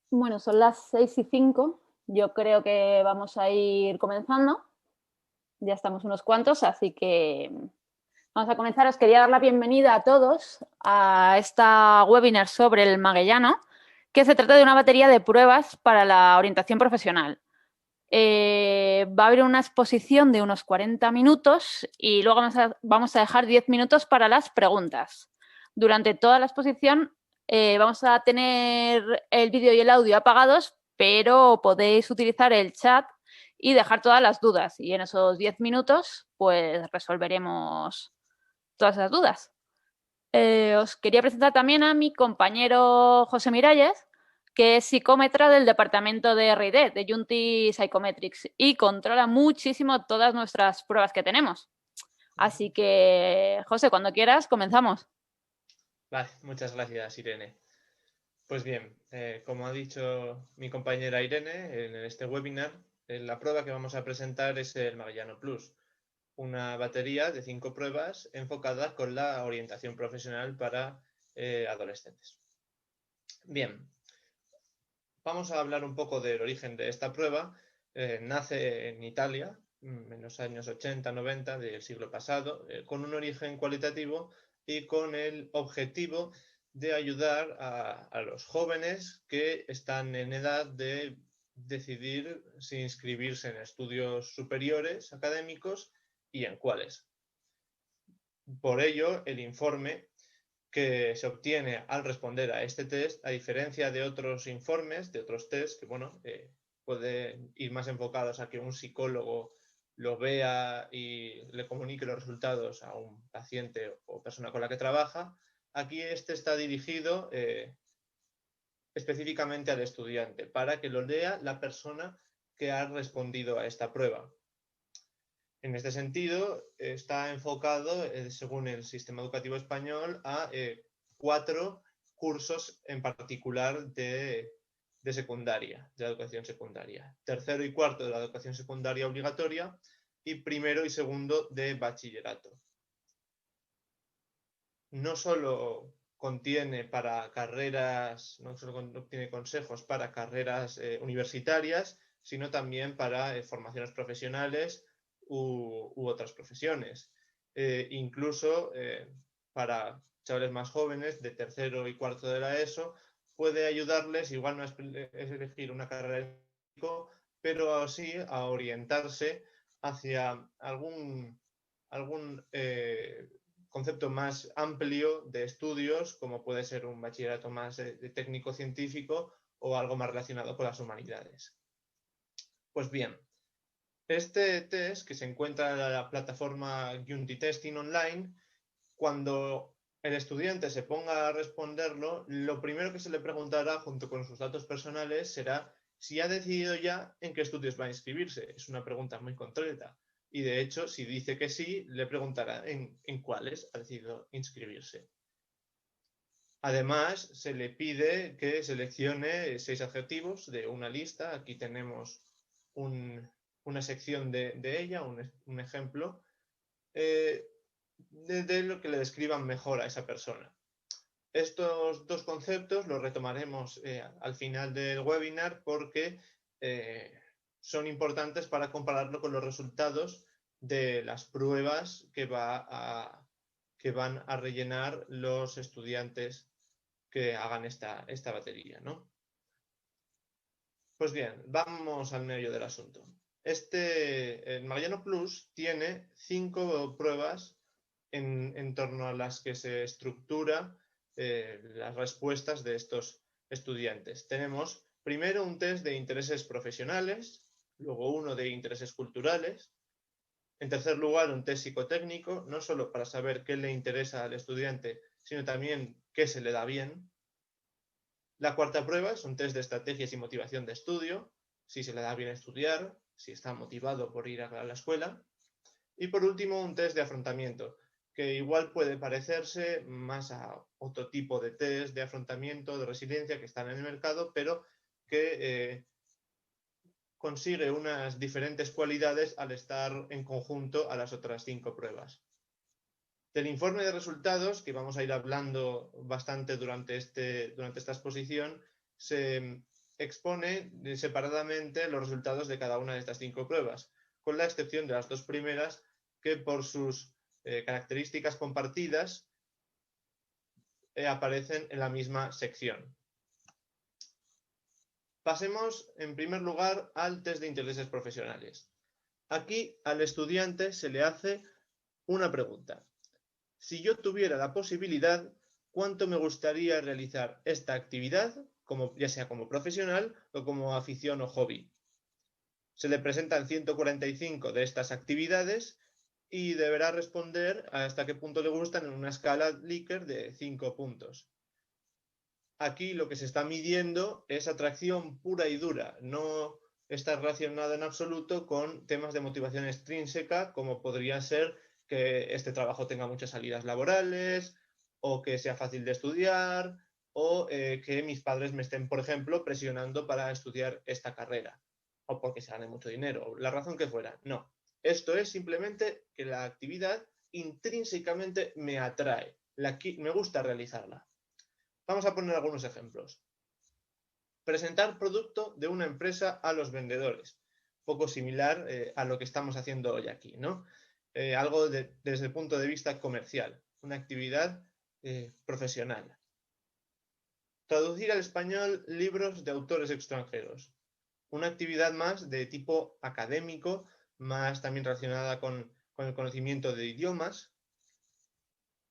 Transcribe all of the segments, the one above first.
Bueno, son las 6:05. Yo creo que vamos a ir comenzando. Ya estamos unos cuantos, así que vamos a comenzar. Os quería dar la bienvenida a todos a esta webinar sobre el Magellano, que se trata de una batería de pruebas para la orientación profesional. Va a haber una exposición de unos 40 minutos y luego vamos a dejar 10 minutos para las preguntas. Durante toda la exposición vamos a tener el vídeo y el audio apagados, pero podéis utilizar el chat y dejar todas las dudas. Y en esos 10 minutos, pues resolveremos todas esas dudas. Os quería presentar también a mi compañero José Miralles, que es psicómetra del departamento de R&D, de Unity Psychometrics, y controla muchísimo todas nuestras pruebas que tenemos. Así que, José, cuando quieras, comenzamos. Vale, muchas gracias, Irene. Pues bien, como ha dicho mi compañera Irene en este webinar, la prueba que vamos a presentar es el Magellano Plus, una batería de 5 pruebas enfocada con la orientación profesional para adolescentes. Bien, vamos a hablar un poco del origen de esta prueba. Nace en Italia en los años 80-90 del siglo pasado, con un origen cualitativo y con el objetivo de ayudar a los jóvenes que están en edad de decidir si inscribirse en estudios superiores académicos y en cuáles. Por ello, el informe que se obtiene al responder a este test, a diferencia de otros informes, de otros tests que, bueno, pueden ir más enfocados a que un psicólogo lo vea y le comunique los resultados a un paciente o persona con la que trabaja, aquí este está dirigido específicamente al estudiante, para que lo lea la persona que ha respondido a esta prueba. En este sentido, está enfocado, según el sistema educativo español, a 4 cursos en particular de secundaria, de la educación secundaria. Tercero y cuarto de la educación secundaria obligatoria y primero y segundo de bachillerato. No solo contiene para carreras, no solo contiene consejos para carreras universitarias, sino también para formaciones profesionales u otras profesiones. Incluso para chavales más jóvenes, de tercero y cuarto de la ESO, puede ayudarles, igual no es elegir una carrera, pero sí a orientarse hacia algún concepto más amplio de estudios, como puede ser un bachillerato más de técnico científico o algo más relacionado con las humanidades. Pues bien, este test que se encuentra en la plataforma Unity Testing Online, cuando el estudiante se ponga a responderlo, lo primero que se le preguntará junto con sus datos personales será si ha decidido ya en qué estudios va a inscribirse. Es una pregunta muy concreta. Y de hecho, si dice que sí, le preguntará en cuáles ha decidido inscribirse. Además, se le pide que seleccione 6 adjetivos de una lista. Aquí tenemos una sección de ella, un ejemplo, de lo que le describan mejor a esa persona. Estos 2 conceptos los retomaremos al final del webinar porque son importantes para compararlo con los resultados de las pruebas que van a rellenar los estudiantes que hagan esta batería, ¿no? Pues bien, vamos al meollo del asunto. El Magellano Plus tiene 5 pruebas en torno a las que se estructura las respuestas de estos estudiantes. Tenemos primero un test de intereses profesionales, luego uno de intereses culturales, en tercer lugar un test psicotécnico, no solo para saber qué le interesa al estudiante, sino también qué se le da bien. La cuarta prueba es un test de estrategias y motivación de estudio, si se le da bien estudiar, si está motivado por ir a la escuela. Y por último, un test de afrontamiento, que igual puede parecerse más a otro tipo de test de afrontamiento, de resiliencia que están en el mercado, pero que consigue unas diferentes cualidades al estar en conjunto a las otras 5 pruebas. Del informe de resultados, que vamos a ir hablando bastante durante esta exposición, se expone separadamente los resultados de cada una de estas 5 pruebas, con la excepción de las 2 primeras que por sus características compartidas aparecen en la misma sección. Pasemos en primer lugar al test de intereses profesionales. Aquí al estudiante se le hace una pregunta. Si yo tuviera la posibilidad, ¿cuánto me gustaría realizar esta actividad, ya sea como profesional o como afición o hobby? Se le presentan 145 de estas actividades y deberá responder hasta qué punto le gustan en una escala Likert de 5 puntos. Aquí lo que se está midiendo es atracción pura y dura, no está relacionado en absoluto con temas de motivación extrínseca, como podría ser que este trabajo tenga muchas salidas laborales, o que sea fácil de estudiar, o que mis padres me estén, por ejemplo, presionando para estudiar esta carrera, o porque se gane mucho dinero, o la razón que fuera. No, esto es simplemente que la actividad intrínsecamente me atrae, me gusta realizarla. Vamos a poner algunos ejemplos. Presentar producto de una empresa a los vendedores. Poco similar a lo que estamos haciendo hoy aquí, ¿no? Algo desde el punto de vista comercial, una actividad profesional. Traducir al español libros de autores extranjeros. Una actividad más de tipo académico, más también relacionada con el conocimiento de idiomas.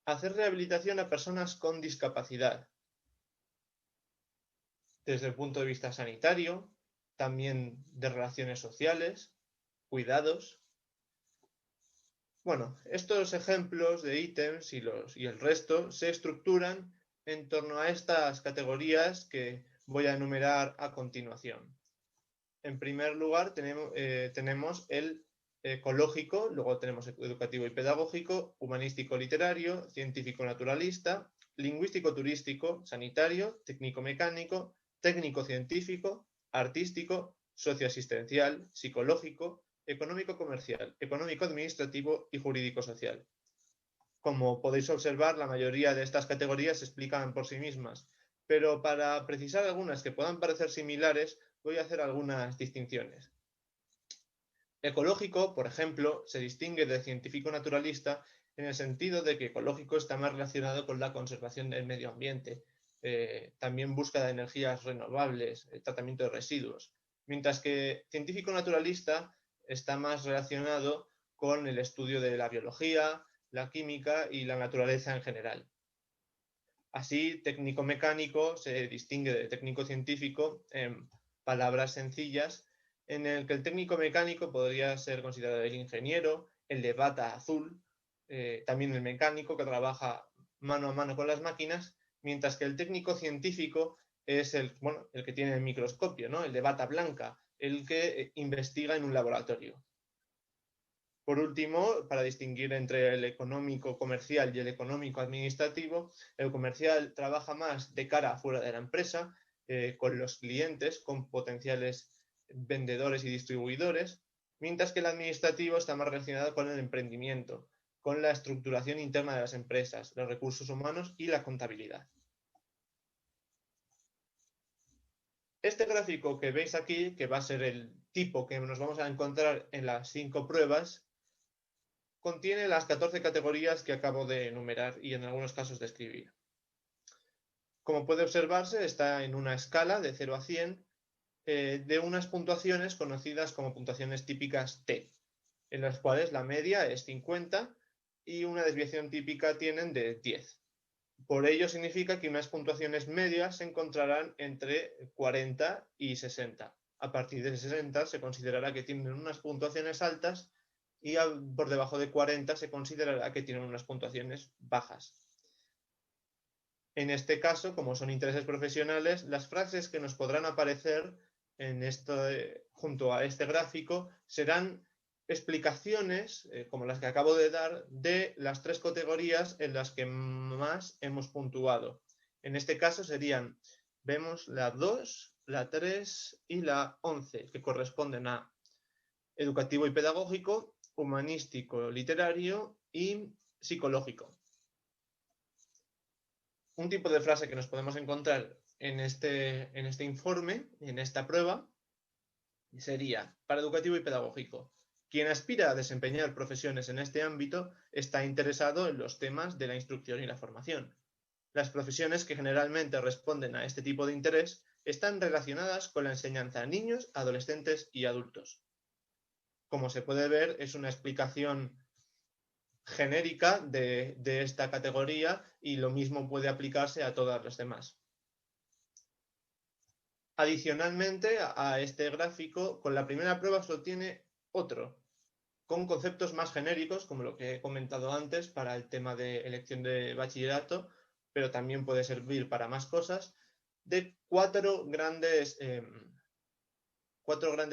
Hacer rehabilitación a personas con discapacidad. Desde el punto de vista sanitario, también de relaciones sociales, cuidados. Bueno, estos ejemplos de ítems y el resto se estructuran en torno a estas categorías que voy a enumerar a continuación. En primer lugar tenemos el ecológico, luego tenemos educativo y pedagógico, humanístico literario, científico naturalista, lingüístico turístico, sanitario, técnico mecánico, técnico científico, artístico, socioasistencial, psicológico, económico comercial, económico administrativo y jurídico social. Como podéis observar, la mayoría de estas categorías se explican por sí mismas, pero para precisar algunas que puedan parecer similares, voy a hacer algunas distinciones. Ecológico, por ejemplo, se distingue de científico naturalista en el sentido de que ecológico está más relacionado con la conservación del medio ambiente, también búsqueda de energías renovables, tratamiento de residuos, mientras que científico naturalista está más relacionado con el estudio de la biología, la química y la naturaleza en general. Así, técnico mecánico se distingue de técnico científico en palabras sencillas, en el que el técnico mecánico podría ser considerado el ingeniero, el de bata azul, también el mecánico que trabaja mano a mano con las máquinas, mientras que el técnico científico es el que tiene el microscopio, ¿no? El de bata blanca, el que investiga en un laboratorio. Por último, para distinguir entre el económico comercial y el económico administrativo, el comercial trabaja más de cara afuera de la empresa, con los clientes, con potenciales vendedores y distribuidores, mientras que el administrativo está más relacionado con el emprendimiento, con la estructuración interna de las empresas, los recursos humanos y la contabilidad. Este gráfico que veis aquí, que va a ser el tipo que nos vamos a encontrar en las 5 pruebas, contiene las 14 categorías que acabo de enumerar y en algunos casos describir. Como puede observarse, está en una escala de 0 a 100 de unas puntuaciones conocidas como puntuaciones típicas T, en las cuales la media es 50 y una desviación típica tienen de 10. Por ello significa que unas puntuaciones medias se encontrarán entre 40 y 60. A partir de 60 se considerará que tienen unas puntuaciones altas y por debajo de 40 se considerará que tienen unas puntuaciones bajas. En este caso, como son intereses profesionales, las frases que nos podrán aparecer junto a este gráfico serán explicaciones, como las que acabo de dar, de las 3 categorías en las que más hemos puntuado. En este caso vemos la 2, la 3 y la 11, que corresponden a educativo y pedagógico, humanístico, literario y psicológico. Un tipo de frase que nos podemos encontrar en este informe, en esta prueba, sería para educativo y pedagógico. Quien aspira a desempeñar profesiones en este ámbito está interesado en los temas de la instrucción y la formación. Las profesiones que generalmente responden a este tipo de interés están relacionadas con la enseñanza a niños, adolescentes y adultos. Como se puede ver, es una explicación genérica de esta categoría y lo mismo puede aplicarse a todas las demás. Adicionalmente a este gráfico, con la primera prueba se obtiene otro, con conceptos más genéricos, como lo que he comentado antes para el tema de elección de bachillerato, pero también puede servir para más cosas, de cuatro grandes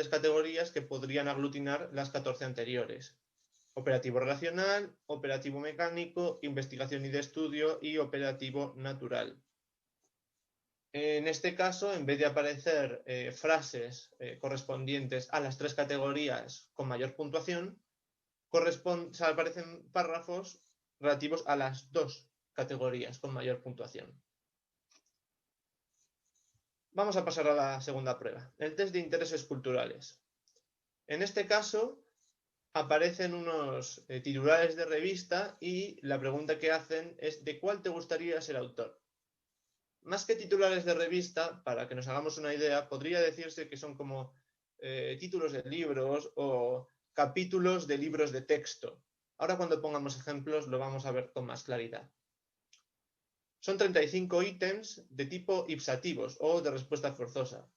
categorías que podrían aglutinar las 14 anteriores. Operativo relacional, operativo mecánico, investigación y de estudio y operativo natural. En este caso, en vez de aparecer frases correspondientes a las tres categorías con mayor puntuación, aparecen párrafos relativos a las dos categorías con mayor puntuación. Vamos a pasar a la segunda prueba, el test de intereses culturales. En este caso, aparecen unos titulares de revista y la pregunta que hacen es ¿de cuál te gustaría ser autor? Más que titulares de revista, para que nos hagamos una idea, podría decirse que son como títulos de libros o capítulos de libros de texto. Ahora cuando pongamos ejemplos lo vamos a ver con más claridad. Son 35 ítems de tipo ipsativos o de respuesta forzosa.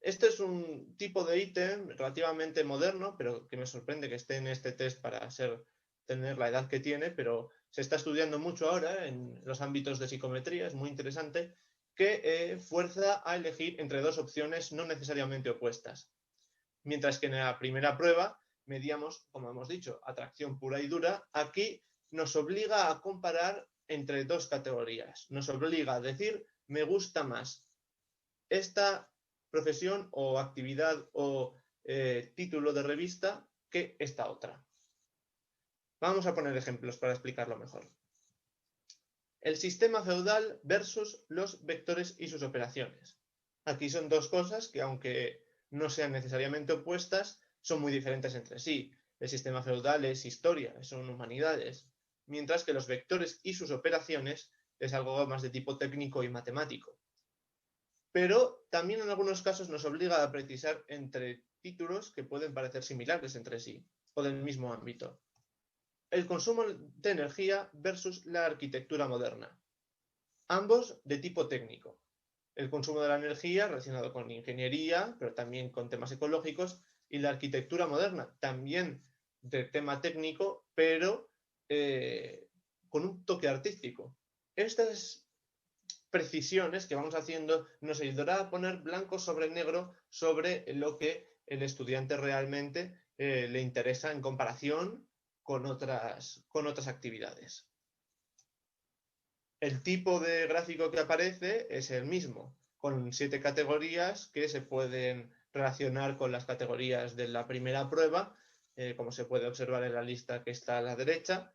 Este es un tipo de ítem relativamente moderno, pero que me sorprende que esté en este test para tener la edad que tiene, pero se está estudiando mucho ahora en los ámbitos de psicometría, es muy interesante, que fuerza a elegir entre dos opciones no necesariamente opuestas. Mientras que en la primera prueba medíamos, como hemos dicho, atracción pura y dura, aquí nos obliga a comparar entre dos categorías. Nos obliga a decir, me gusta más esta profesión o actividad o título de revista que esta otra. Vamos a poner ejemplos para explicarlo mejor. El sistema feudal versus los vectores y sus operaciones. Aquí son dos cosas que, aunque no sean necesariamente opuestas, son muy diferentes entre sí. El sistema feudal es historia, son humanidades, mientras que los vectores y sus operaciones es algo más de tipo técnico y matemático. Pero también en algunos casos nos obliga a precisar entre títulos que pueden parecer similares entre sí o del mismo ámbito. El consumo de energía versus la arquitectura moderna. Ambos de tipo técnico. El consumo de la energía relacionado con ingeniería, pero también con temas ecológicos, y la arquitectura moderna, también de tema técnico, pero con un toque artístico. Estas precisiones que vamos haciendo nos ayudará a poner blanco sobre negro sobre lo que el estudiante realmente le interesa en comparación con otras actividades. El tipo de gráfico que aparece es el mismo, con 7 categorías que se pueden relacionar con las categorías de la primera prueba, como se puede observar en la lista que está a la derecha.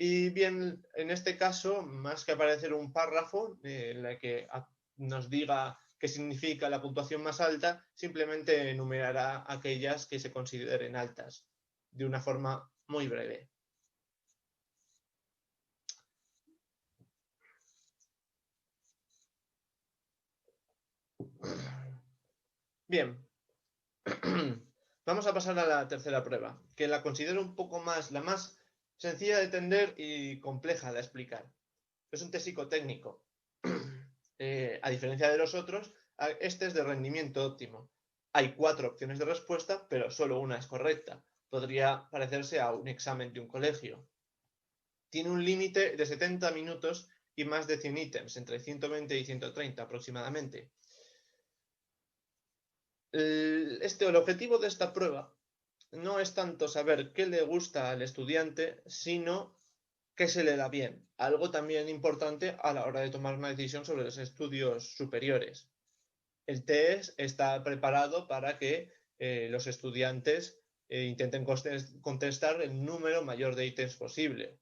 Y bien, en este caso, más que aparecer un párrafo en el que nos diga qué significa la puntuación más alta, simplemente enumerará aquellas que se consideren altas, de una forma muy breve. Bien, vamos a pasar a la tercera prueba, que la considero un poco más, la más sencilla de entender y compleja de explicar. Es un test psicotécnico. A diferencia de los otros, este es de rendimiento óptimo. Hay 4 opciones de respuesta, pero solo una es correcta. Podría parecerse a un examen de un colegio. Tiene un límite de 70 minutos y más de 100 ítems, entre 120 y 130 aproximadamente. El objetivo de esta prueba no es tanto saber qué le gusta al estudiante, sino qué se le da bien. Algo también importante a la hora de tomar una decisión sobre los estudios superiores. El test está preparado para que los estudiantes intenten contestar el número mayor de ítems posible.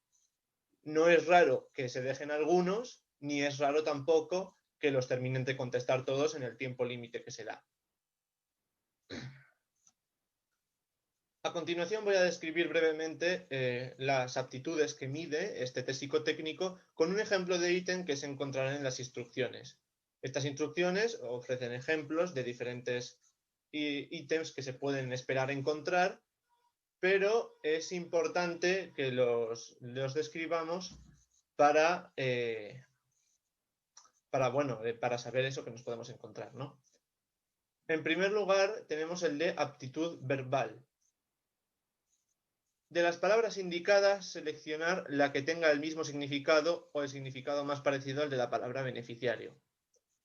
No es raro que se dejen algunos, ni es raro tampoco que los terminen de contestar todos en el tiempo límite que se da. A continuación voy a describir brevemente las aptitudes que mide este test psicotécnico con un ejemplo de ítem que se encontrará en las instrucciones. Estas instrucciones ofrecen ejemplos de diferentes ítems que se pueden esperar encontrar, pero es importante que los describamos para saber eso que nos podemos encontrar, ¿no? En primer lugar, tenemos el de aptitud verbal. De las palabras indicadas, seleccionar la que tenga el mismo significado o el significado más parecido al de la palabra beneficiario.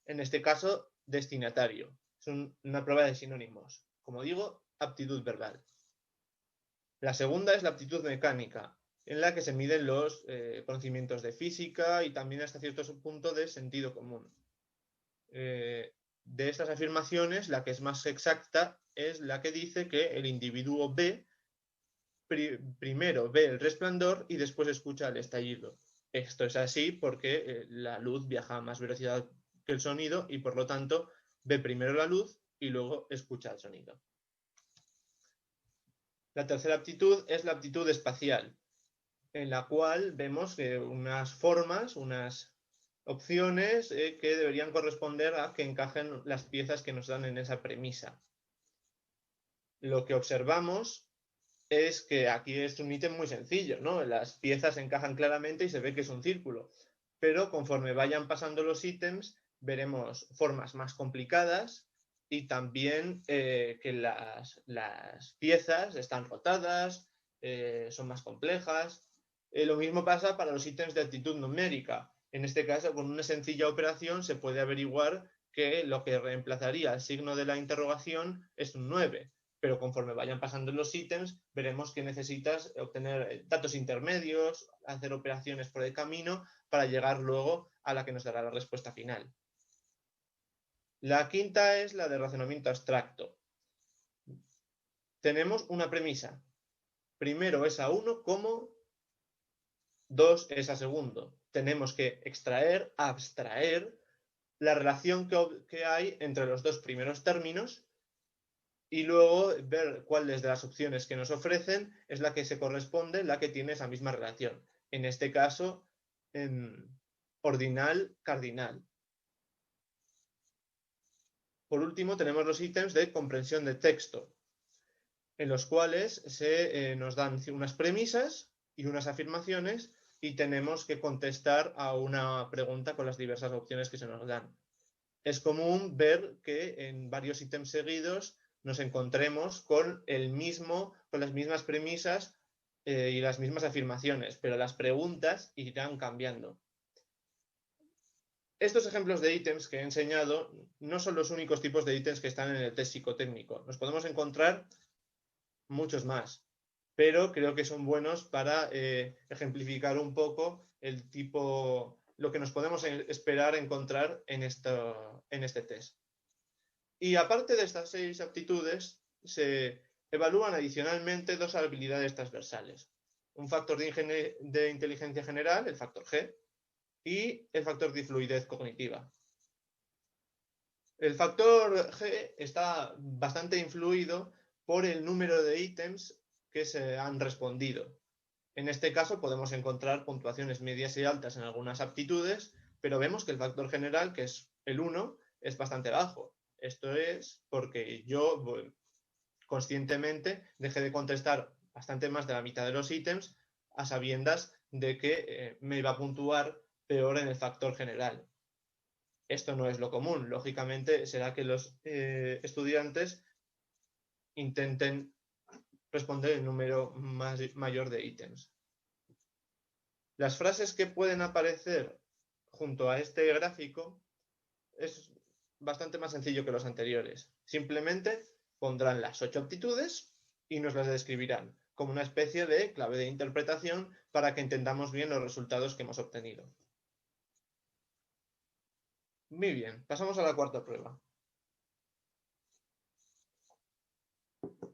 En este caso, destinatario. Es una prueba de sinónimos. Como digo, aptitud verbal. La segunda es la aptitud mecánica, en la que se miden los conocimientos de física y también hasta cierto punto de sentido común. De estas afirmaciones, la que es más exacta es la que dice que el individuo B primero ve el resplandor y después escucha el estallido. Esto es así porque la luz viaja a más velocidad que el sonido y por lo tanto ve primero la luz y luego escucha el sonido. La tercera aptitud es la aptitud espacial, en la cual vemos unas formas, unas opciones que deberían corresponder a que encajen las piezas que nos dan en esa premisa. Lo que observamos es que aquí es un ítem muy sencillo, ¿no? Las piezas encajan claramente y se ve que es un círculo, pero conforme vayan pasando los ítems veremos formas más complicadas y también que las piezas están rotadas, son más complejas. Lo mismo pasa para los ítems de actitud numérica. En este caso, con una sencilla operación se puede averiguar que lo que reemplazaría el signo de la interrogación es un 9. Pero conforme vayan pasando los ítems, veremos que necesitas obtener datos intermedios, hacer operaciones por el camino para llegar luego a la que nos dará la respuesta final. La quinta es la de razonamiento abstracto. Tenemos una premisa. Primero es a 1 como 2 es a segundo. Tenemos que extraer, abstraer la relación que hay entre los dos primeros términos y luego ver cuáles de las opciones que nos ofrecen es la que se corresponde, la que tiene esa misma relación. En este caso, ordinal, cardinal. Por último, tenemos los ítems de comprensión de texto, en los cuales nos dan unas premisas y unas afirmaciones y tenemos que contestar a una pregunta con las diversas opciones que se nos dan. Es común ver que en varios ítems seguidos nos encontremos con las mismas premisas y las mismas afirmaciones, pero las preguntas irán cambiando. Estos ejemplos de ítems que he enseñado no son los únicos tipos de ítems que están en el test psicotécnico. Nos podemos encontrar muchos más, pero creo que son buenos para ejemplificar un poco lo que nos podemos esperar encontrar en este test. Y aparte de estas 6 aptitudes, se evalúan adicionalmente 2 habilidades transversales. Un factor de inteligencia general, el factor G, y el factor de fluidez cognitiva. El factor G está bastante influido por el número de ítems que se han respondido. En este caso podemos encontrar puntuaciones medias y altas en algunas aptitudes, pero vemos que el factor general, que es el 1, es bastante bajo. Esto es porque yo conscientemente dejé de contestar bastante más de la mitad de los ítems a sabiendas de que me iba a puntuar peor en el factor general. Esto no es lo común. Lógicamente será que los estudiantes intenten responder el número mayor de ítems. Las frases que pueden aparecer junto a este gráfico es bastante más sencillo que los anteriores. Simplemente pondrán las 8 aptitudes y nos las describirán como una especie de clave de interpretación para que entendamos bien los resultados que hemos obtenido. Muy bien, pasamos a la cuarta prueba.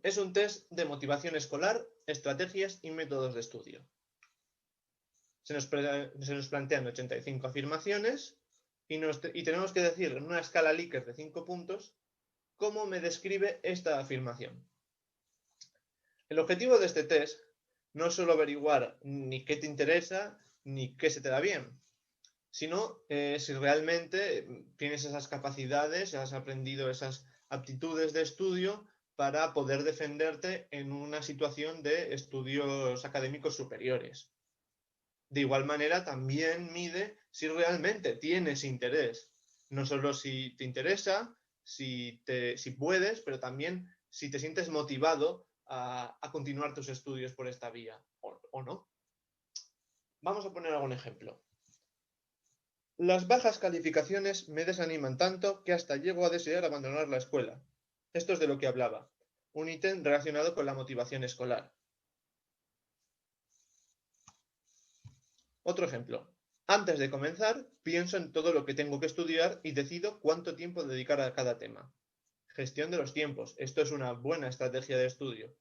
Es un test de motivación escolar, estrategias y métodos de estudio. Se nos plantean 85 afirmaciones y tenemos que decir en una escala Likert de 5 puntos cómo me describe esta afirmación. El objetivo de este test no es solo averiguar ni qué te interesa ni qué se te da bien, sino si realmente tienes esas capacidades, has aprendido esas aptitudes de estudio para poder defenderte en una situación de estudios académicos superiores. De igual manera, también mide si realmente tienes interés, no solo si te interesa, si puedes, pero también si te sientes motivado a continuar tus estudios por esta vía o no. Vamos a poner algún ejemplo. Las bajas calificaciones me desaniman tanto que hasta llego a desear abandonar la escuela. Esto es de lo que hablaba, un ítem relacionado con la motivación escolar. Otro ejemplo. Antes de comenzar, pienso en todo lo que tengo que estudiar y decido cuánto tiempo dedicar a cada tema. Gestión de los tiempos. Esto es una buena estrategia de estudio.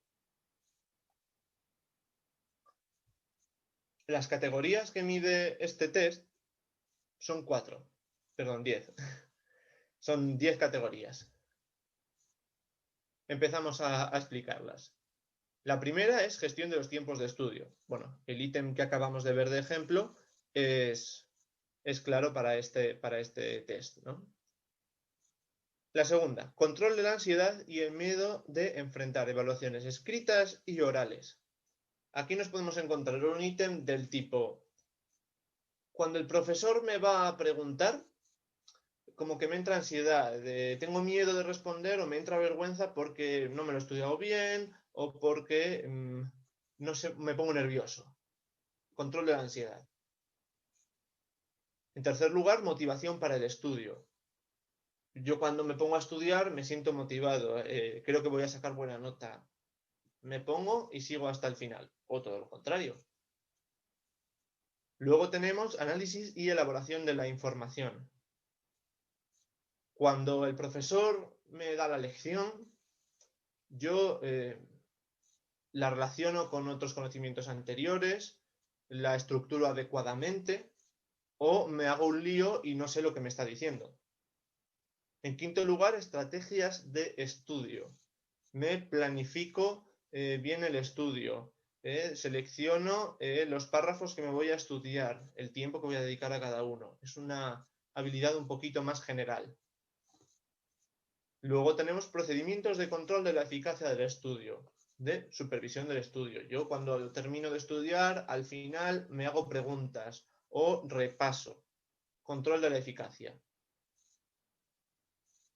Las categorías que mide este test son 10. Son 10 categorías. Empezamos a explicarlas. La primera es gestión de los tiempos de estudio. Bueno, el ítem que acabamos de ver de ejemplo es claro para este test, ¿no? La segunda, control de la ansiedad y el miedo de enfrentar evaluaciones escritas y orales. Aquí nos podemos encontrar un ítem del tipo, cuando el profesor me va a preguntar, como que me entra ansiedad, tengo miedo de responder o me entra vergüenza porque no me lo he estudiado bien o porque no sé, me pongo nervioso. Control de la ansiedad. En tercer lugar, motivación para el estudio. Yo cuando me pongo a estudiar me siento motivado, creo que voy a sacar buena nota. Me pongo y sigo hasta el final, o todo lo contrario. Luego tenemos análisis y elaboración de la información. Cuando el profesor me da la lección, yo la relaciono con otros conocimientos anteriores, la estructuro adecuadamente o me hago un lío y no sé lo que me está diciendo. En quinto lugar, estrategias de estudio. Me planifico bien el estudio, selecciono los párrafos que me voy a estudiar, el tiempo que voy a dedicar a cada uno. Es una habilidad un poquito más general. Luego tenemos procedimientos de control de la eficacia del estudio, de supervisión del estudio. Yo cuando termino de estudiar, al final me hago preguntas o repaso. Control de la eficacia.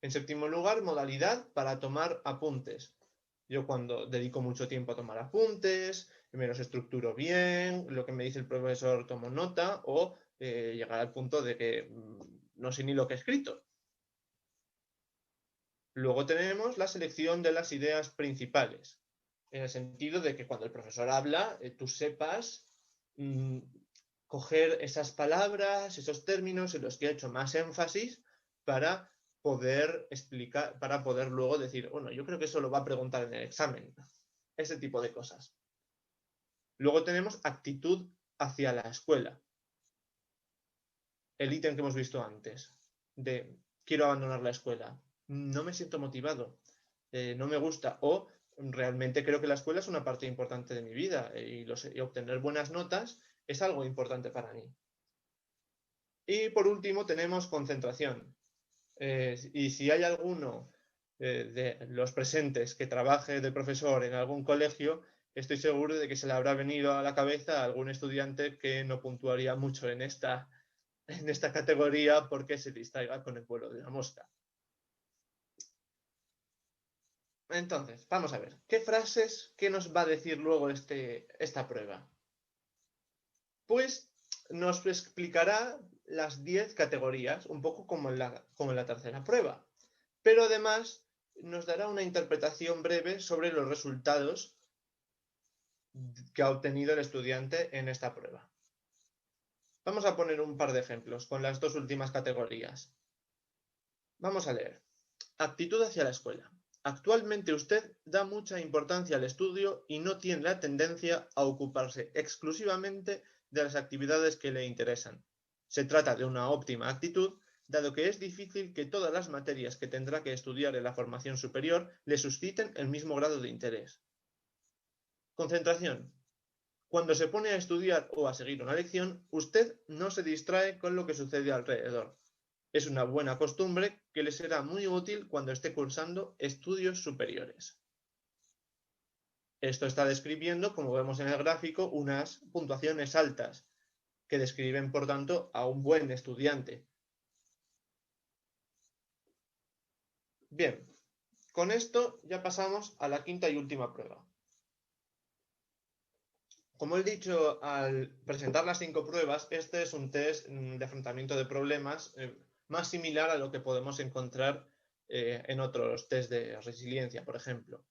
En séptimo lugar, modalidad para tomar apuntes. Yo cuando dedico mucho tiempo a tomar apuntes, me los estructuro bien, lo que me dice el profesor tomo nota o llegar al punto de que no sé ni lo que he escrito. Luego tenemos la selección de las ideas principales, en el sentido de que cuando el profesor habla, tú sepas coger esas palabras, esos términos en los que ha hecho más énfasis para poder explicar, para poder luego decir, bueno, yo creo que eso lo va a preguntar en el examen. Ese tipo de cosas. Luego tenemos actitud hacia la escuela. El ítem que hemos visto antes, de quiero abandonar la escuela, no me siento motivado, no me gusta, o realmente creo que la escuela es una parte importante de mi vida y obtener buenas notas es algo importante para mí. Y por último tenemos concentración. Y si hay alguno de los presentes que trabaje de profesor en algún colegio, estoy seguro de que se le habrá venido a la cabeza a algún estudiante que no puntuaría mucho en esta categoría porque se distraiga con el vuelo de la mosca. Entonces, vamos a ver, ¿qué nos va a decir luego esta prueba? Pues nos explicará las 10 categorías, un poco como en la tercera prueba. Pero además nos dará una interpretación breve sobre los resultados que ha obtenido el estudiante en esta prueba. Vamos a poner un par de ejemplos con las dos últimas categorías. Vamos a leer. Actitud hacia la escuela. Actualmente usted da mucha importancia al estudio y no tiene la tendencia a ocuparse exclusivamente de las actividades que le interesan. Se trata de una óptima actitud, dado que es difícil que todas las materias que tendrá que estudiar en la formación superior le susciten el mismo grado de interés. Concentración. Cuando se pone a estudiar o a seguir una lección, usted no se distrae con lo que sucede alrededor. Es una buena costumbre que le será muy útil cuando esté cursando estudios superiores. Esto está describiendo, como vemos en el gráfico, unas puntuaciones altas, que describen, por tanto, a un buen estudiante. Bien, con esto ya pasamos a la quinta y última prueba. Como he dicho al presentar las 5 pruebas, este es un test de afrontamiento de problemas más similar a lo que podemos encontrar en otros test de resiliencia, por ejemplo.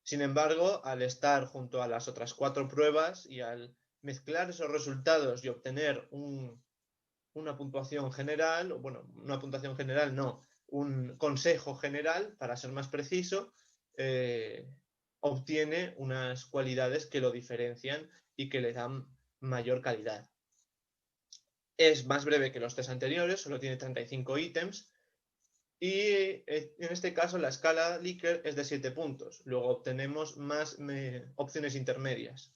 Sin embargo, al estar junto a las otras 4 pruebas y al mezclar esos resultados y obtener una puntuación general, bueno, una puntuación general no, un consejo general, para ser más preciso, obtiene unas cualidades que lo diferencian y que le dan mayor calidad. Es más breve que los test anteriores, solo tiene 35 ítems, y en este caso la escala Likert es de 7 puntos. Luego obtenemos más opciones intermedias.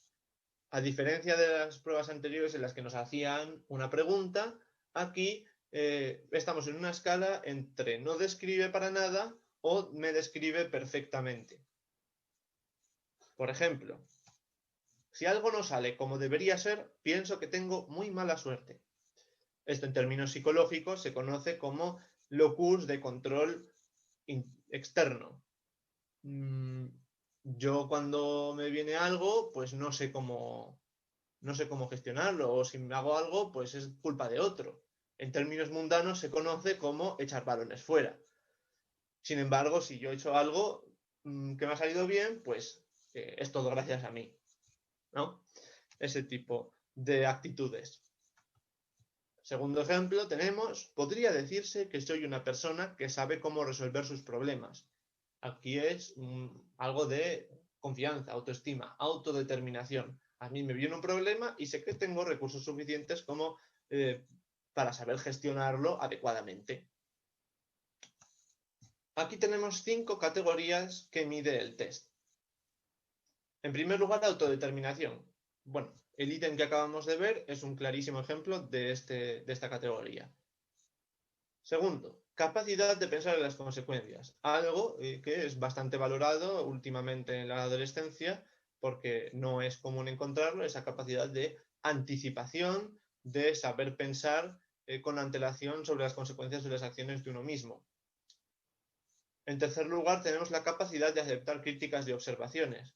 A diferencia de las pruebas anteriores en las que nos hacían una pregunta, aquí estamos en una escala entre no describe para nada o me describe perfectamente. Por ejemplo, si algo no sale como debería ser, pienso que tengo muy mala suerte. Esto en términos psicológicos se conoce como locus de control externo. Yo cuando me viene algo, pues no sé cómo gestionarlo, o si me hago algo, pues es culpa de otro. En términos mundanos se conoce como echar balones fuera. Sin embargo, si yo he hecho algo que me ha salido bien, pues es todo gracias a mí, ¿no? Ese tipo de actitudes. Segundo ejemplo tenemos, podría decirse que soy una persona que sabe cómo resolver sus problemas. Aquí es algo de confianza, autoestima, autodeterminación. A mí me viene un problema y sé que tengo recursos suficientes como para saber gestionarlo adecuadamente. Aquí tenemos 5 categorías que mide el test. En primer lugar, autodeterminación. Bueno, el ítem que acabamos de ver es un clarísimo ejemplo de esta categoría. Segundo, capacidad de pensar en las consecuencias, algo que es bastante valorado últimamente en la adolescencia porque no es común encontrarlo, esa capacidad de anticipación, de saber pensar con antelación sobre las consecuencias de las acciones de uno mismo. En tercer lugar, tenemos la capacidad de aceptar críticas y observaciones.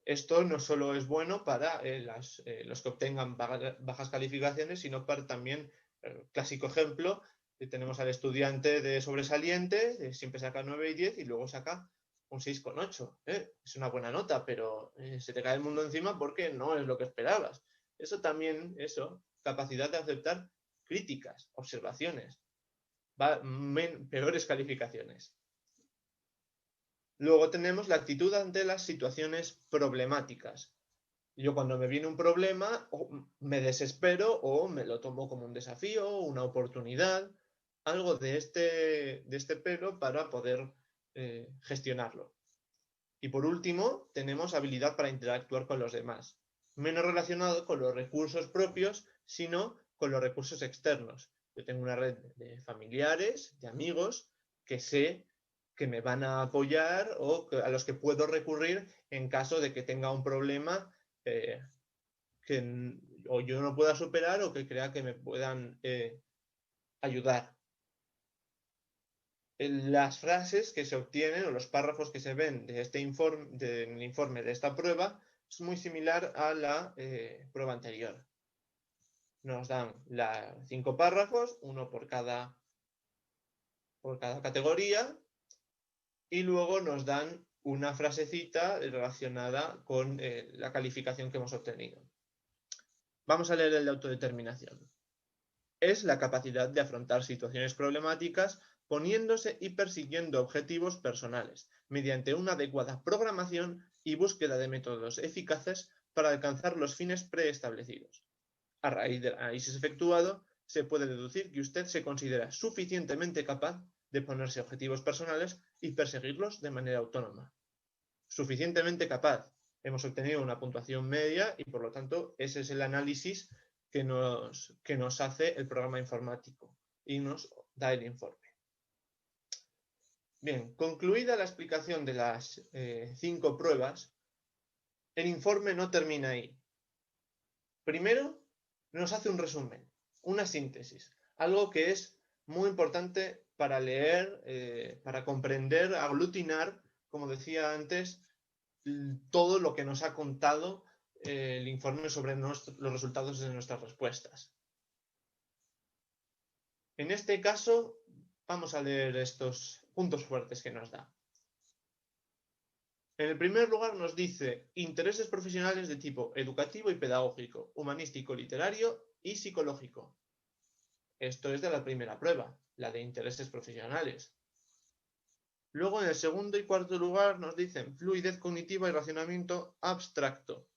Esto no solo es bueno para los que obtengan bajas calificaciones, sino para también, clásico ejemplo, tenemos al estudiante de sobresaliente, siempre saca 9 y 10 y luego saca un 6,8. Es una buena nota, pero se te cae el mundo encima porque no es lo que esperabas. Eso también, capacidad de aceptar críticas, observaciones, peores calificaciones. Luego tenemos la actitud ante las situaciones problemáticas. Yo cuando me viene un problema, o me desespero o me lo tomo como un desafío, una oportunidad, algo de este pelo para poder gestionarlo. Y por último, tenemos habilidad para interactuar con los demás. Menos relacionado con los recursos propios, sino con los recursos externos. Yo tengo una red de familiares, de amigos, que sé que me van a apoyar o a los que puedo recurrir en caso de que tenga un problema que o yo no pueda superar o que crea que me puedan ayudar. Las frases que se obtienen o los párrafos que se ven de este informe, del informe de esta prueba, es muy similar a la prueba anterior. Nos dan 5 párrafos, uno por cada categoría, y luego nos dan una frasecita relacionada con la calificación que hemos obtenido. Vamos a leer el de autodeterminación. Es la capacidad de afrontar situaciones problemáticas poniéndose y persiguiendo objetivos personales, mediante una adecuada programación y búsqueda de métodos eficaces para alcanzar los fines preestablecidos. A raíz del análisis efectuado, se puede deducir que usted se considera suficientemente capaz de ponerse objetivos personales y perseguirlos de manera autónoma. Suficientemente capaz. Hemos obtenido una puntuación media y, por lo tanto, ese es el análisis que nos hace el programa informático y nos da el informe. Bien, concluida la explicación de las 5 pruebas, el informe no termina ahí. Primero, nos hace un resumen, una síntesis, algo que es muy importante para leer, para comprender, aglutinar, como decía antes, todo lo que nos ha contado el informe sobre los resultados de nuestras respuestas. En este caso, vamos a leer estos puntos fuertes que nos da. En el primer lugar nos dice intereses profesionales de tipo educativo y pedagógico, humanístico, literario y psicológico. Esto es de la primera prueba, la de intereses profesionales. Luego, en el segundo y cuarto lugar, nos dicen fluidez cognitiva y racionamiento abstracto.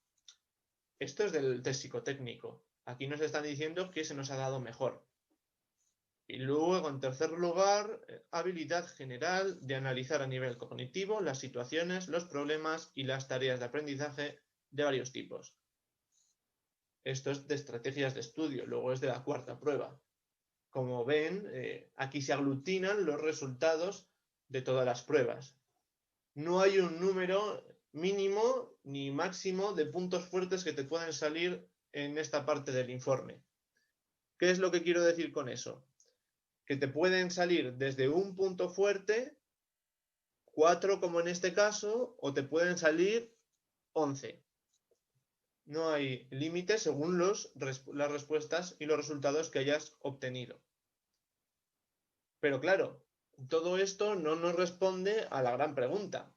Esto es del test psicotécnico. Aquí nos están diciendo que se nos ha dado mejor. Y luego, en tercer lugar, habilidad general de analizar a nivel cognitivo las situaciones, los problemas y las tareas de aprendizaje de varios tipos. Esto es de estrategias de estudio, luego es de la cuarta prueba. Como ven, aquí se aglutinan los resultados de todas las pruebas. No hay un número mínimo ni máximo de puntos fuertes que te pueden salir en esta parte del informe. ¿Qué es lo que quiero decir con eso? Que te pueden salir desde un punto fuerte, 4 como en este caso, o te pueden salir 11. No hay límite según las respuestas y los resultados que hayas obtenido. Pero claro, todo esto no nos responde a la gran pregunta,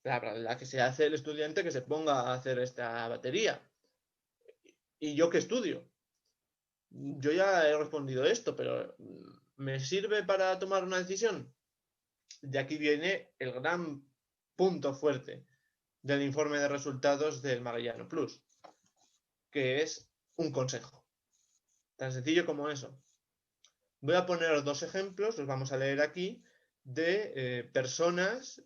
la que se hace el estudiante que se ponga a hacer esta batería. ¿Y yo qué estudio? Yo ya he respondido esto, pero ¿me sirve para tomar una decisión? De aquí viene el gran punto fuerte del informe de resultados del Magellano Plus, que es un consejo. Tan sencillo como eso. Voy a poner 2 ejemplos, los vamos a leer aquí, de personas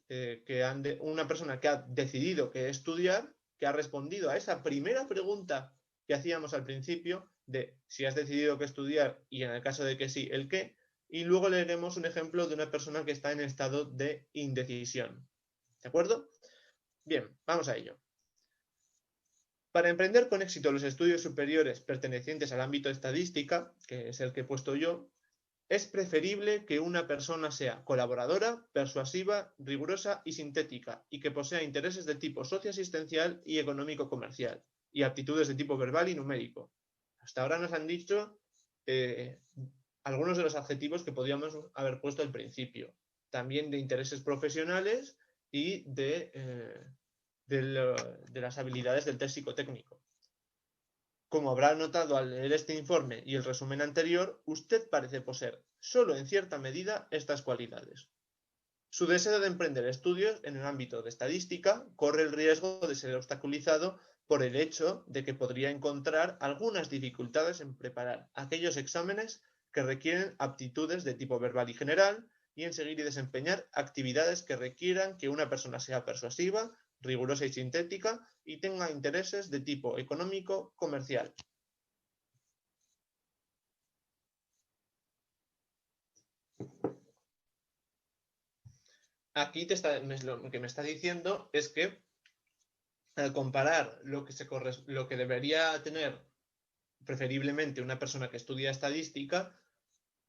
una persona que ha decidido qué estudiar, que ha respondido a esa primera pregunta que hacíamos al principio de si has decidido qué estudiar y en el caso de que sí, el qué, y luego leeremos un ejemplo de una persona que está en estado de indecisión. ¿De acuerdo? Bien, vamos a ello. Para emprender con éxito los estudios superiores pertenecientes al ámbito estadística, que es el que he puesto yo, es preferible que una persona sea colaboradora, persuasiva, rigurosa y sintética, y que posea intereses de tipo socioasistencial y económico-comercial, y aptitudes de tipo verbal y numérico. Hasta ahora nos han dicho algunos de los adjetivos que podíamos haber puesto al principio. También de intereses profesionales y de las habilidades del test psicotécnico. Como habrá notado al leer este informe y el resumen anterior, usted parece poseer, solo en cierta medida, estas cualidades. Su deseo de emprender estudios en el ámbito de estadística corre el riesgo de ser obstaculizado por el hecho de que podría encontrar algunas dificultades en preparar aquellos exámenes que requieren aptitudes de tipo verbal y general y en seguir y desempeñar actividades que requieran que una persona sea persuasiva, rigurosa y sintética y tenga intereses de tipo económico comercial. Aquí lo que me está diciendo es que al comparar lo que debería tener preferiblemente una persona que estudia estadística,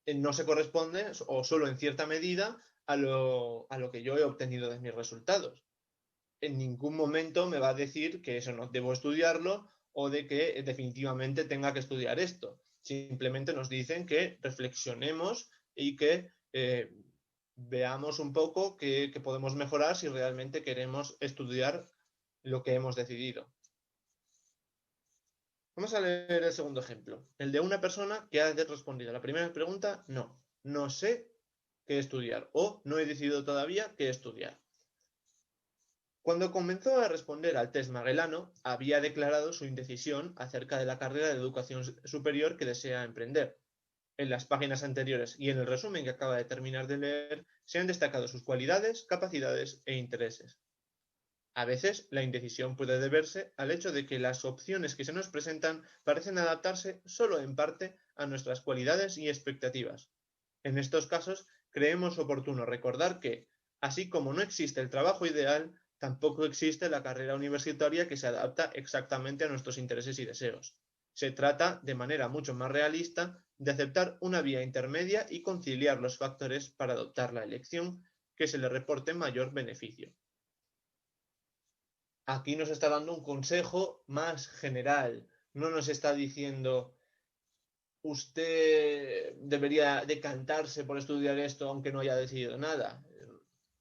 no se corresponde o solo en cierta medida a lo que yo he obtenido de mis resultados. En ningún momento me va a decir que eso no debo estudiarlo o de que definitivamente tenga que estudiar esto. Simplemente nos dicen que reflexionemos y que veamos un poco qué podemos mejorar si realmente queremos estudiar lo que hemos decidido. Vamos a leer el segundo ejemplo, el de una persona que ha respondido a la primera pregunta, no sé qué estudiar o no he decidido todavía qué estudiar. Cuando comenzó a responder al test Magellano, había declarado su indecisión acerca de la carrera de educación superior que desea emprender. en las páginas anteriores y en el resumen que acaba de terminar de leer, se han destacado sus cualidades, capacidades e intereses. A veces, la indecisión puede deberse al hecho de que las opciones que se nos presentan parecen adaptarse solo en parte a nuestras cualidades y expectativas. En estos casos, creemos oportuno recordar que, así como no existe el trabajo ideal, tampoco existe la carrera universitaria que se adapta exactamente a nuestros intereses y deseos. Se trata, de manera mucho más realista, de aceptar una vía intermedia y conciliar los factores para adoptar la elección que se le reporte mayor beneficio. Aquí nos está dando un consejo más general, no nos está diciendo usted debería decantarse por estudiar esto aunque no haya decidido nada.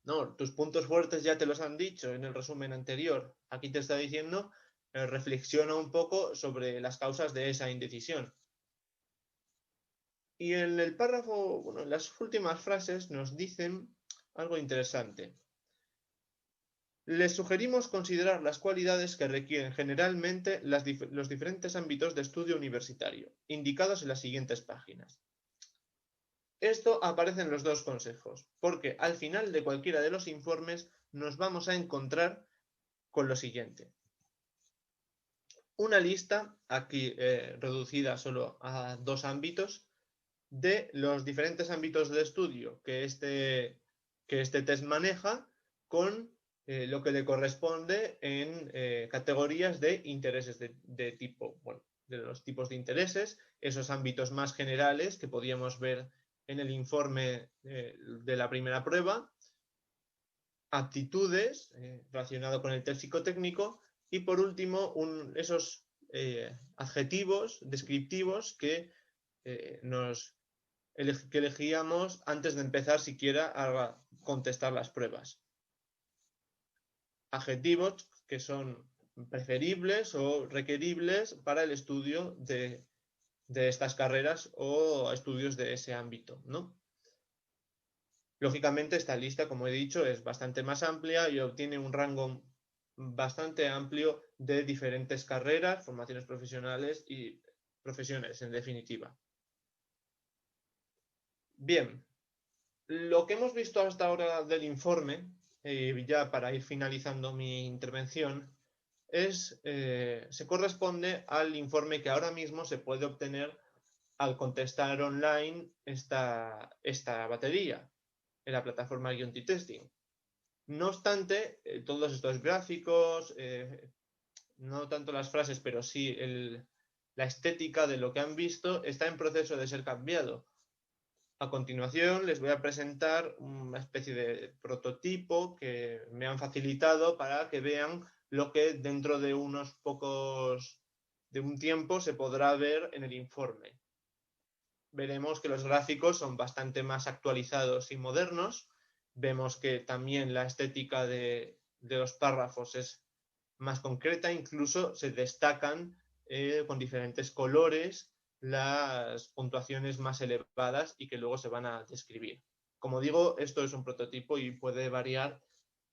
No, tus puntos fuertes ya te los han dicho en el resumen anterior. Aquí te está diciendo, reflexiona un poco sobre las causas de esa indecisión. Y en el párrafo, bueno, en las últimas frases nos dicen algo interesante. Les sugerimos considerar las cualidades que requieren generalmente los diferentes ámbitos de estudio universitario, indicados en las siguientes páginas. Esto aparece en los dos consejos, porque al final de cualquiera de los informes nos vamos a encontrar con lo siguiente. Una lista, aquí reducida solo a 2 ámbitos, de los diferentes ámbitos de estudio que este test maneja con lo que le corresponde en categorías de intereses de tipo, bueno, de los tipos de intereses, esos ámbitos más generales que podíamos ver en el informe de la primera prueba, aptitudes relacionado con el test psicotécnico y por último esos adjetivos descriptivos que que elegíamos antes de empezar siquiera a contestar las pruebas. Adjetivos que son preferibles o requeribles para el estudio de estas carreras o estudios de ese ámbito, ¿no? Lógicamente esta lista, como he dicho, es bastante más amplia y obtiene un rango bastante amplio de diferentes carreras, formaciones profesionales y profesiones, en definitiva. Bien, lo que hemos visto hasta ahora del informe, ya para ir finalizando mi intervención, se corresponde al informe que ahora mismo se puede obtener al contestar online esta batería en la plataforma Unity Testing. No obstante, todos estos gráficos, no tanto las frases, pero sí la estética de lo que han visto está en proceso de ser cambiado. A continuación les voy a presentar una especie de prototipo que me han facilitado para que vean lo que dentro de de un tiempo se podrá ver en el informe. Veremos que los gráficos son bastante más actualizados y modernos. Vemos que también la estética de los párrafos es más concreta, incluso se destacan con diferentes colores las puntuaciones más elevadas y que luego se van a describir. Como digo, esto es un prototipo y puede variar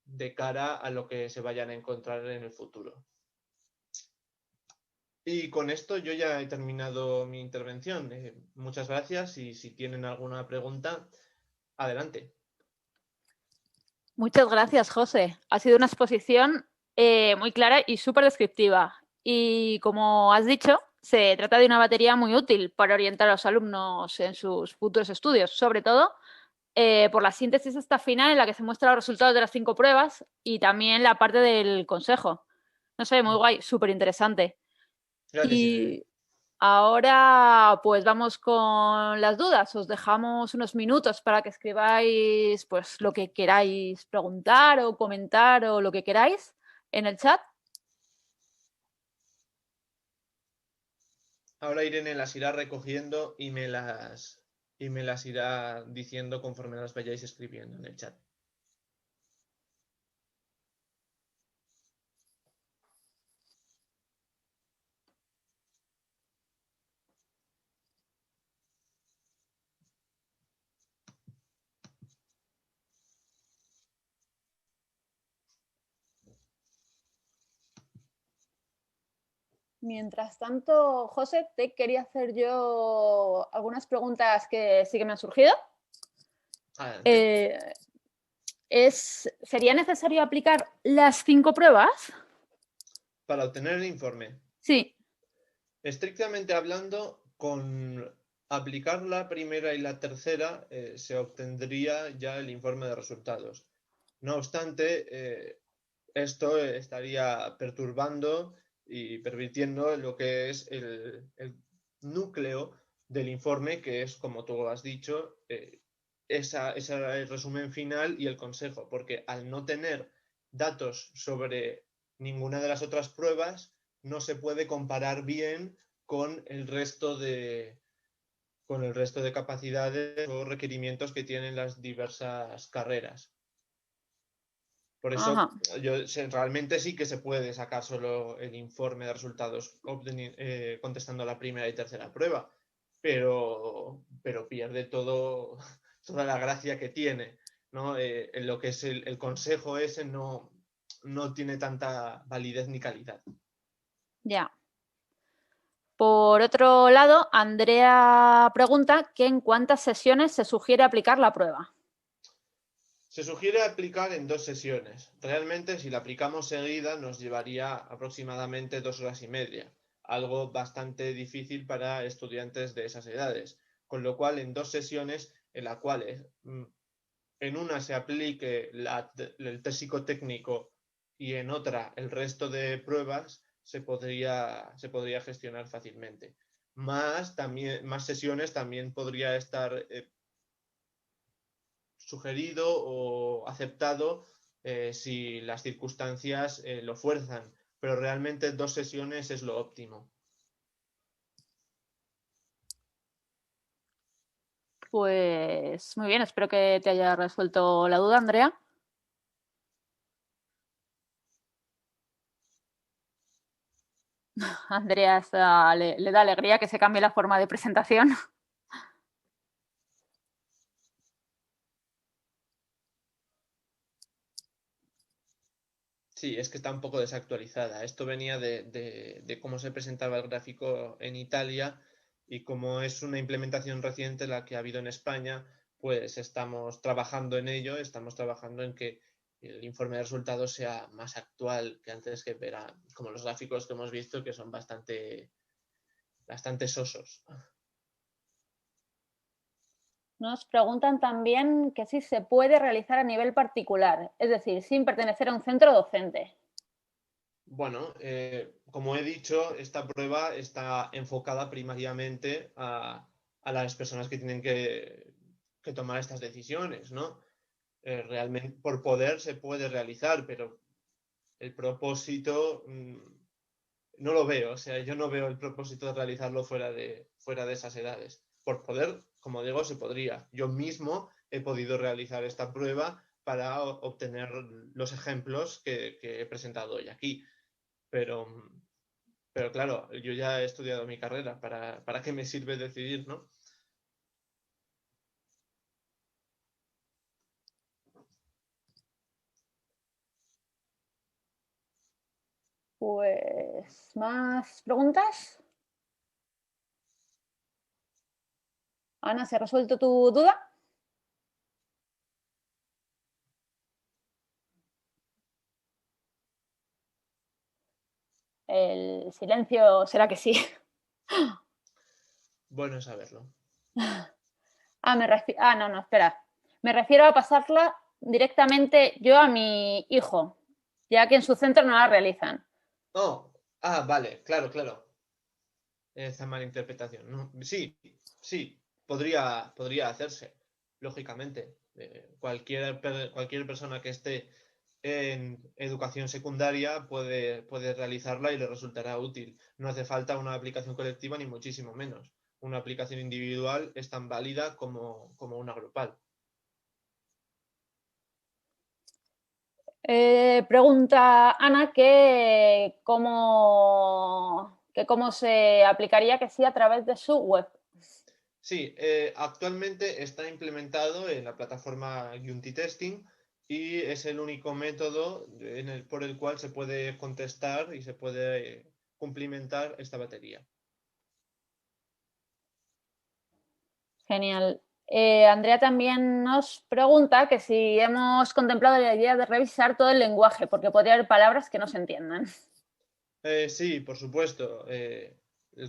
de cara a lo que se vayan a encontrar en el futuro. Y con esto yo ya he terminado mi intervención. Muchas gracias y si tienen alguna pregunta, adelante. Muchas gracias, José. Ha sido una exposición muy clara y súper descriptiva. Y como has dicho, se trata de una batería muy útil para orientar a los alumnos en sus futuros estudios, sobre todo por la síntesis hasta final en la que se muestran los resultados de las 5 pruebas y también la parte del consejo. No sé, muy guay, súper interesante. Gracias, Irene. Y ahora pues vamos con las dudas. Os dejamos unos minutos para que escribáis pues lo que queráis preguntar o comentar o lo que queráis en el chat. Ahora Irene las irá recogiendo y me las irá diciendo conforme las vayáis escribiendo en el chat. Mientras tanto, José, te quería hacer yo algunas preguntas que sí que me han surgido. Adelante. ¿Sería necesario aplicar las 5 pruebas? Para obtener el informe. Sí. Estrictamente hablando, con aplicar la primera y la tercera se obtendría ya el informe de resultados. No obstante, esto estaría perturbando y pervirtiendo lo que es el núcleo del informe, que es, como tú has dicho, el resumen final y el consejo, porque al no tener datos sobre ninguna de las otras pruebas, no se puede comparar bien con con el resto de capacidades o requerimientos que tienen las diversas carreras. Por Ajá. eso realmente sí que se puede sacar solo el informe de resultados contestando la primera y tercera prueba, pero pierde toda la gracia que tiene, ¿no? En lo que es el consejo ese no tiene tanta validez ni calidad. Ya. Por otro lado, Andrea pregunta que en cuántas sesiones se sugiere aplicar la prueba. Se sugiere aplicar en 2 sesiones. Realmente, si la aplicamos seguida, nos llevaría aproximadamente 2 horas y media, algo bastante difícil para estudiantes de esas edades. Con lo cual, en 2 sesiones, en las cuales en una se aplique el test psicotécnico y en otra el resto de pruebas, se podría gestionar fácilmente. Más sesiones también podría estar sugerido o aceptado si las circunstancias lo fuerzan, pero realmente 2 sesiones es lo óptimo. Pues muy bien, espero que te haya resuelto la duda, Andrea. Andrea le da alegría que se cambie la forma de presentación. Sí, es que está un poco desactualizada. Esto venía de cómo se presentaba el gráfico en Italia y como es una implementación reciente la que ha habido en España, pues estamos trabajando en ello, estamos trabajando en que el informe de resultados sea más actual que antes, que era como los gráficos que hemos visto, que son bastante sosos. Nos preguntan también que si se puede realizar a nivel particular, es decir, sin pertenecer a un centro docente. Bueno, como he dicho, esta prueba está enfocada primariamente a las personas que tienen que tomar estas decisiones, ¿no? Realmente por poder se puede realizar, pero el propósito no lo veo. O sea, yo no veo el propósito de realizarlo fuera de esas edades. Por poder, como digo, se podría. Yo mismo he podido realizar esta prueba para obtener los ejemplos que he presentado hoy aquí. Pero, pero claro, yo ya he estudiado mi carrera. ¿Para qué me sirve decidir, no? Pues, ¿más preguntas? Ana, ¿se ha resuelto tu duda? El silencio será que sí. Bueno saberlo. No, espera. Me refiero a pasarla directamente yo a mi hijo, ya que en su centro no la realizan. Oh, vale, claro. Esa mala interpretación. No, sí, sí, podría hacerse, lógicamente. Cualquier persona que esté en educación secundaria puede realizarla y le resultará útil. No hace falta una aplicación colectiva ni muchísimo menos. Una aplicación individual es tan válida como una grupal. Pregunta Ana que cómo se aplicaría que sí a través de su web. Sí, actualmente está implementado en la plataforma Unity Testing y es el único método por el cual se puede contestar y se puede cumplimentar esta batería. Genial. Andrea también nos pregunta que si hemos contemplado la idea de revisar todo el lenguaje, porque podría haber palabras que no se entiendan. Sí, por supuesto.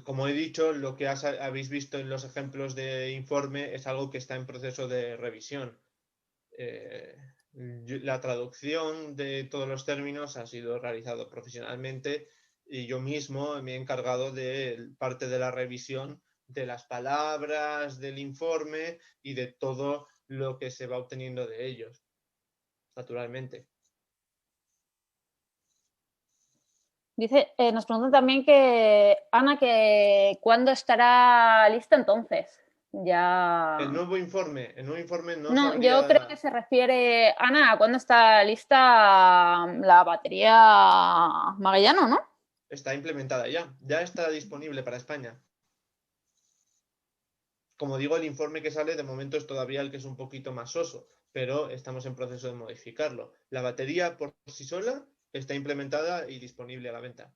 Como he dicho, lo que habéis visto en los ejemplos de informe es algo que está en proceso de revisión. La traducción de todos los términos ha sido realizado profesionalmente y yo mismo me he encargado de parte de la revisión de las palabras del informe y de todo lo que se va obteniendo de ellos, naturalmente. Dice, nos preguntan también que, Ana, que ¿cuándo estará lista entonces? Ya... El nuevo informe no No, yo creo que sabría... se refiere, Ana, ¿a cuándo está lista la batería Magellano, no? Está implementada ya está disponible para España. Como digo, el informe que sale de momento es todavía el que es un poquito más soso, pero estamos en proceso de modificarlo. La batería por sí sola está implementada y disponible a la venta.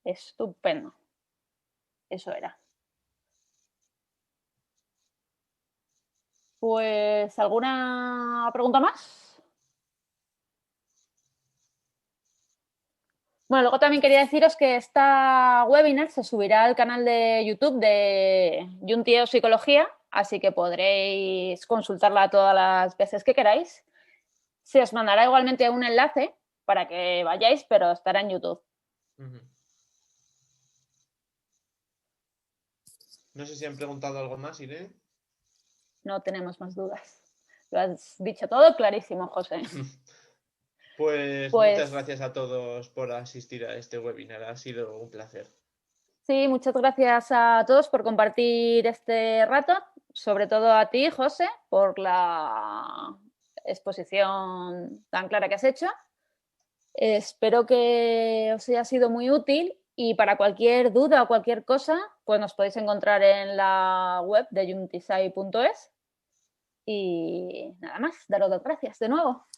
Estupendo. Eso era. Pues, ¿alguna pregunta más? Bueno, luego también quería deciros que esta webinar se subirá al canal de YouTube de Junteo Psicología, así que podréis consultarla todas las veces que queráis. Se os mandará igualmente un enlace para que vayáis, pero estará en YouTube. No sé si han preguntado algo más, Irene. No tenemos más dudas. Lo has dicho todo clarísimo, José. Pues muchas gracias a todos por asistir a este webinar. Ha sido un placer. Sí, muchas gracias a todos por compartir este rato, sobre todo a ti, José, por la exposición tan clara que has hecho. Espero que os haya sido muy útil y para cualquier duda o cualquier cosa, pues nos podéis encontrar en la web de juntisai.es y nada más, daros las gracias de nuevo.